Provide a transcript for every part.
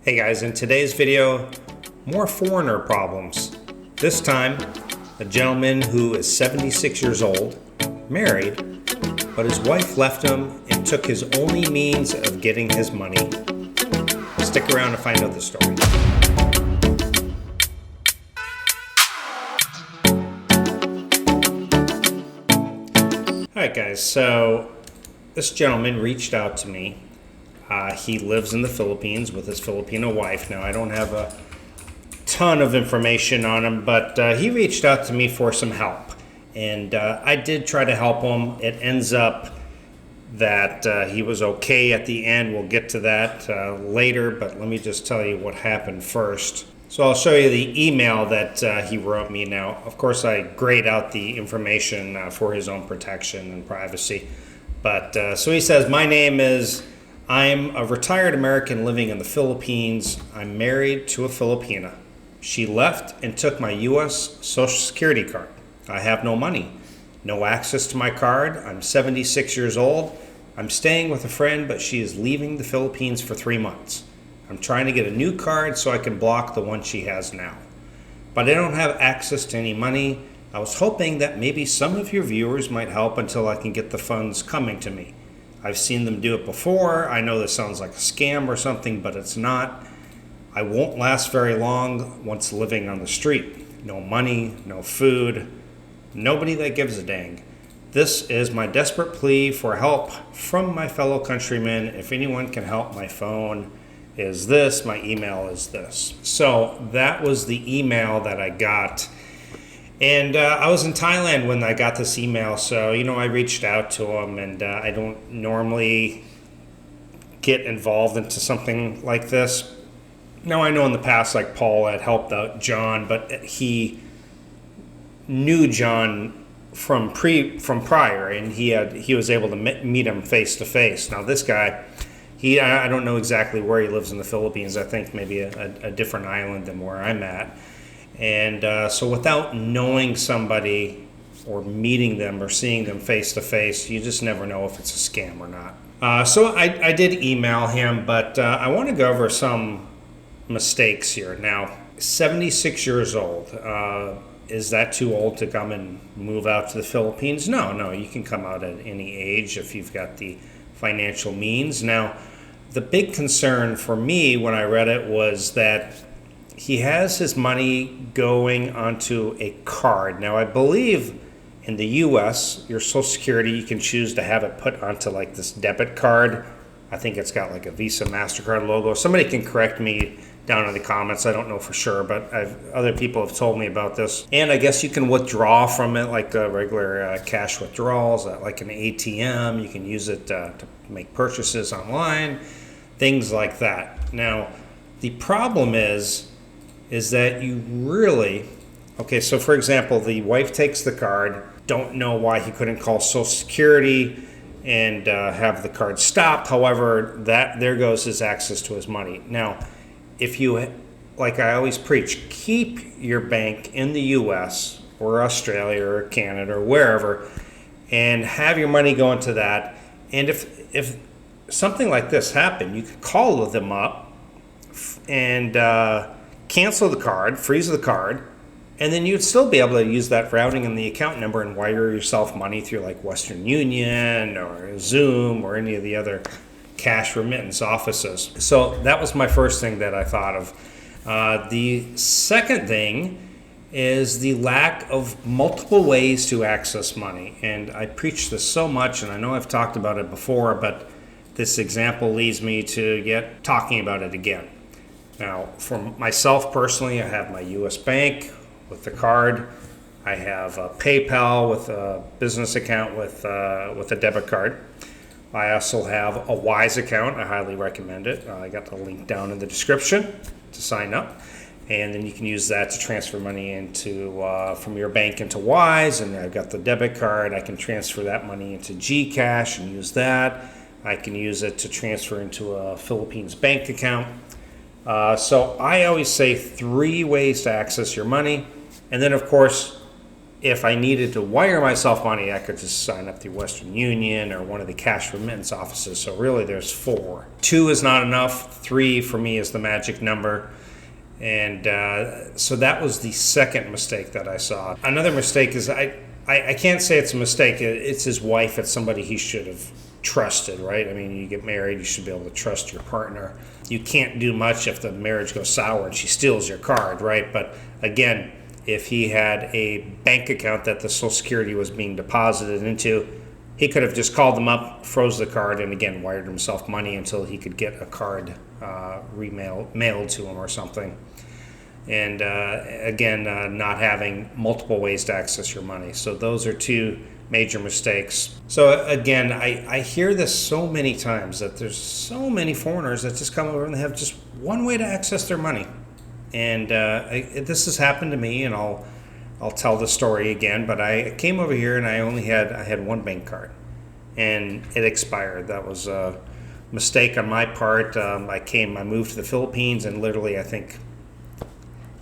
Hey guys, in today's video, more foreigner problems. This time, a gentleman who is 76 years old, married, but his wife left him and took his only means of getting his money. Stick around to find out the story. Alright guys, so this gentleman reached out to me. He lives in the Philippines with his Filipino wife. Now, I don't have a ton of information on him, but he reached out to me for some help. And I did try to help him. It ends up that he was okay at the end. We'll get to that later, but let me just tell you what happened first. So I'll show you the email that he wrote me. Now, of course, I grayed out the information for his own protection and privacy. But so he says, my name is... I'm a retired American living in the Philippines. I'm married to a Filipina. She left and took my U.S. Social Security card. I have no money, no access to my card. I'm 76 years old. I'm staying with a friend, but she is leaving the Philippines for 3 months. I'm trying to get a new card so I can block the one she has now. But I don't have access to any money. I was hoping that maybe some of your viewers might help until I can get the funds coming to me. I've seen them do it before. I know this sounds like a scam or something, but it's not. I won't last very long once living on the street. No money, no food, nobody that gives a dang. This is my desperate plea for help from my fellow countrymen. If anyone can help, my phone is this, my email is this. So that was the email that I got. And I was in Thailand when I got this email, so, I reached out to him, and I don't normally get involved into something like this. Now, I know in the past, like Paul had helped out John, but he knew John from prior, and he was able to meet him face to face. Now, this guy, I don't know exactly where he lives in the Philippines. I think maybe a different island than where I'm at. And so without knowing somebody or meeting them or seeing them face to face, you just never know if it's a scam or not. So I did email him, but I want to go over some mistakes here. Now, 76 years old, is that too old to come and move out to the Philippines? No, you can come out at any age if you've got the financial means. Now, the big concern for me when I read it was that he has his money going onto a card. Now, I believe in the U.S., your Social Security, you can choose to have it put onto like this debit card. I think it's got like a Visa, MasterCard logo. Somebody can correct me down in the comments. I don't know for sure, but other people have told me about this. And I guess you can withdraw from it like regular cash withdrawals, like an ATM. You can use it to make purchases online, things like that. Now, the problem is that you really, okay, so for example, the wife takes the card, don't know why he couldn't call Social Security and have the card stopped. However, there goes his access to his money. Now, if you, like I always preach, keep your bank in the U.S. or Australia or Canada or wherever and have your money go into that. And if something like this happened, you could call them up and cancel the card, freeze the card, and then you'd still be able to use that routing and the account number and wire yourself money through like Western Union or Zoom or any of the other cash remittance offices. So that was my first thing that I thought of. The second thing is the lack of multiple ways to access money. And I preach this so much, and I know I've talked about it before, but this example leads me to talking about it again. Now, for myself personally, I have my U.S. bank with the card. I have a PayPal with a business account with a debit card. I also have a Wise account. I highly recommend it. I got the link down in the description to sign up. And then you can use that to transfer money into from your bank into Wise. And I've got the debit card. I can transfer that money into GCash and use that. I can use it to transfer into a Philippines bank account. So I always say 3 ways to access your money. And then, of course, if I needed to wire myself money, I could just sign up through Western Union or one of the cash remittance offices. So really there's 4. 2 is not enough. 3 for me is the magic number. And so that was the second mistake that I saw. Another mistake is I can't say it's a mistake. It's his wife. It's somebody he should have trusted, right? I mean, you get married, you should be able to trust your partner. You can't do much if the marriage goes sour and she steals your card, right? But again, if he had a bank account that the Social Security was being deposited into, he could have just called them up, froze the card, and again, wired himself money until he could get a card mailed to him or something. And again, not having multiple ways to access your money. So those are 2 major mistakes. So again, I hear this so many times that there's so many foreigners that just come over and they have just one way to access their money. And this has happened to me, and I'll tell the story again. But I came over here and I had one bank card, and it expired. That was a mistake on my part. I moved to the Philippines, and literally I think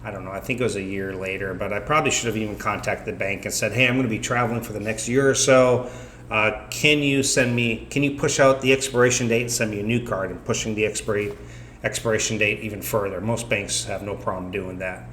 it was a year later, but I probably should have even contacted the bank and said, hey, I'm going to be traveling for the next year or so. Can you push out the expiration date and send me a new card, and pushing the expiration date even further. Most banks have no problem doing that.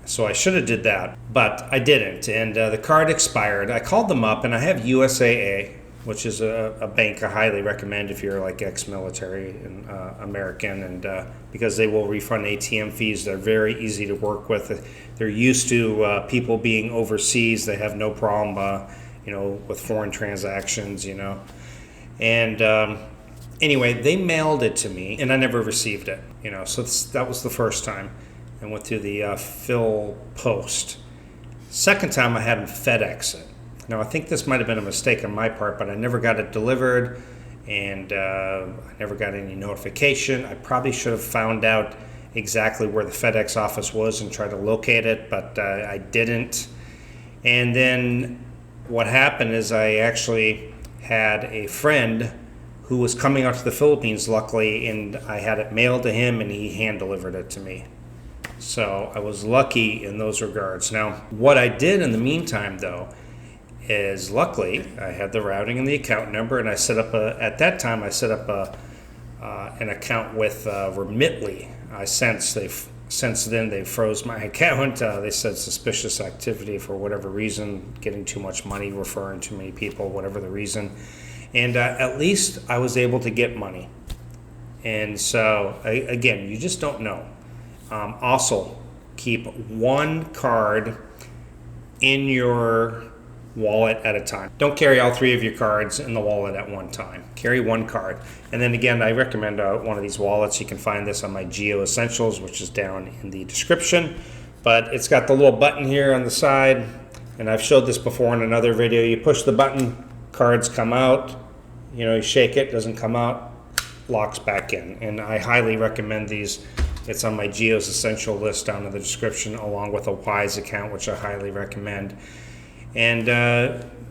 So I should have did that, but I didn't. And the card expired. I called them up, and I have USAA, which is a bank I highly recommend if you're like ex-military and American, and because they will refund ATM fees. They're very easy to work with. They're used to people being overseas. They have no problem, with foreign transactions, And anyway, they mailed it to me, and I never received it. So that was the first time. I went through the Phil Post. Second time, I had them FedEx it. Now, I think this might have been a mistake on my part, but I never got it delivered, and I never got any notification. I probably should have found out exactly where the FedEx office was and tried to locate it, but I didn't. And then what happened is I actually had a friend who was coming out to the Philippines, luckily, and I had it mailed to him, and he hand-delivered it to me. So I was lucky in those regards. Now, what I did in the meantime, though, is luckily I had the routing and the account number, and I set up an account with Remitly. Since then they froze my account. They said suspicious activity for whatever reason, getting too much money, referring too many people, whatever the reason. And at least I was able to get money. And so again, you just don't know. Also, keep one card in your wallet at a time. Don't carry all 3 of your cards in the wallet at one time. Carry one card. And then again, I recommend one of these wallets. You can find this on my Geo Essentials, which is down in the description. But it's got the little button here on the side, and I've showed this before in another video. You push the button, cards come out. You shake it, doesn't come out, locks back in. And I highly recommend these. It's on my Geo's Essential list down in the description, along with a Wise account, which I highly recommend. And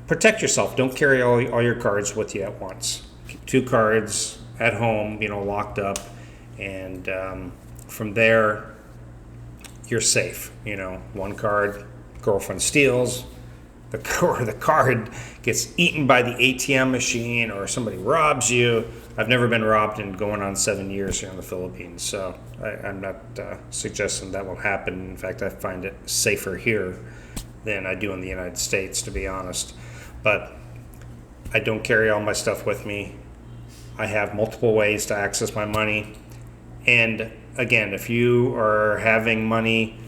protect yourself. Don't carry all your cards with you at once. Keep 2 cards at home, locked up, and from there, you're safe. One card, girlfriend steals, the card gets eaten by the ATM machine, or somebody robs you. I've never been robbed in going on 7 years here in the Philippines, so I'm not suggesting that will happen. In fact, I find it safer here than I do in the United States, to be honest. But I don't carry all my stuff with me. I have multiple ways to access my money. And again, if you are having money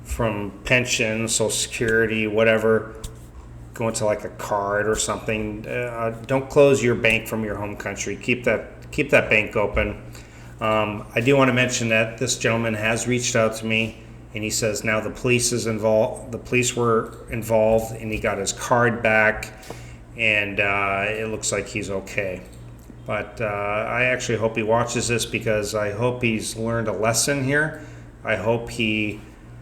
from pension, Social Security, whatever, going to like a card or something, don't close your bank from your home country. Keep that bank open. I do want to mention that this gentleman has reached out to me, and he says now the police is involved. The police were involved, and he got his card back, and it looks like he's okay. But I actually hope he watches this, because I hope he's learned a lesson here. I hope he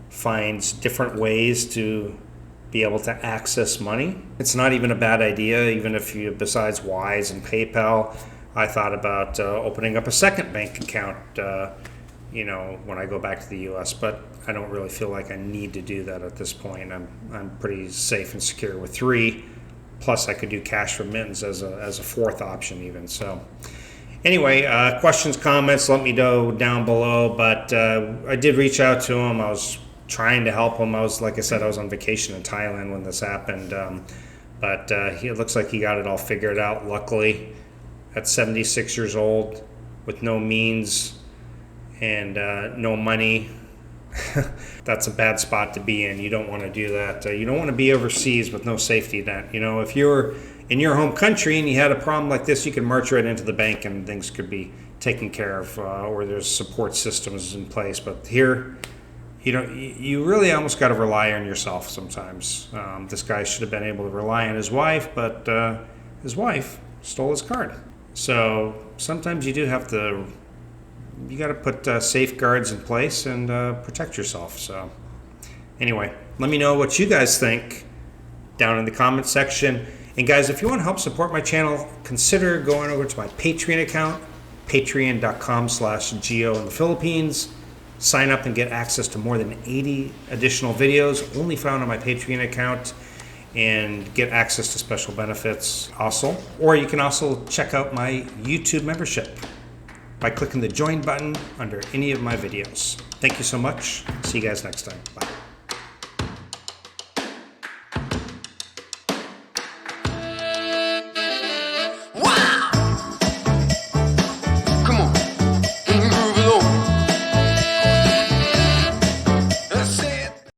finds different ways to be able to access money. It's not even a bad idea, even if you, besides Wise and PayPal, I thought about opening up a second bank account you know, when I go back to the U.S., but I don't really feel like I need to do that at this point. I'm pretty safe and secure with 3. Plus, I could do cash remittance as a 4th option even. So anyway, questions, comments, let me know down below. But I did reach out to him. I was trying to help him. Like I said, I was on vacation in Thailand when this happened. But it looks like he got it all figured out, luckily, at 76 years old with no means and no money. That's a bad spot to be in. You don't want to do that. You don't want to be overseas with no safety net. You know, if you're in your home country and you had a problem like this, you can march right into the bank and things could be taken care of, or there's support systems in place. But here, you really almost got to rely on yourself sometimes. This guy should have been able to rely on his wife, but his wife stole his card. So sometimes you do have to. You got to put safeguards in place and protect yourself. So anyway, let me know what you guys think down in the comment section. And guys, if you want to help support my channel, consider going over to my Patreon account, patreon.com/Geo in the Philippines. Sign up and get access to more than 80 additional videos only found on my Patreon account, and get access to special benefits also. Or you can also check out my YouTube membership by clicking the join button under any of my videos. Thank you so much. See you guys next time. Bye.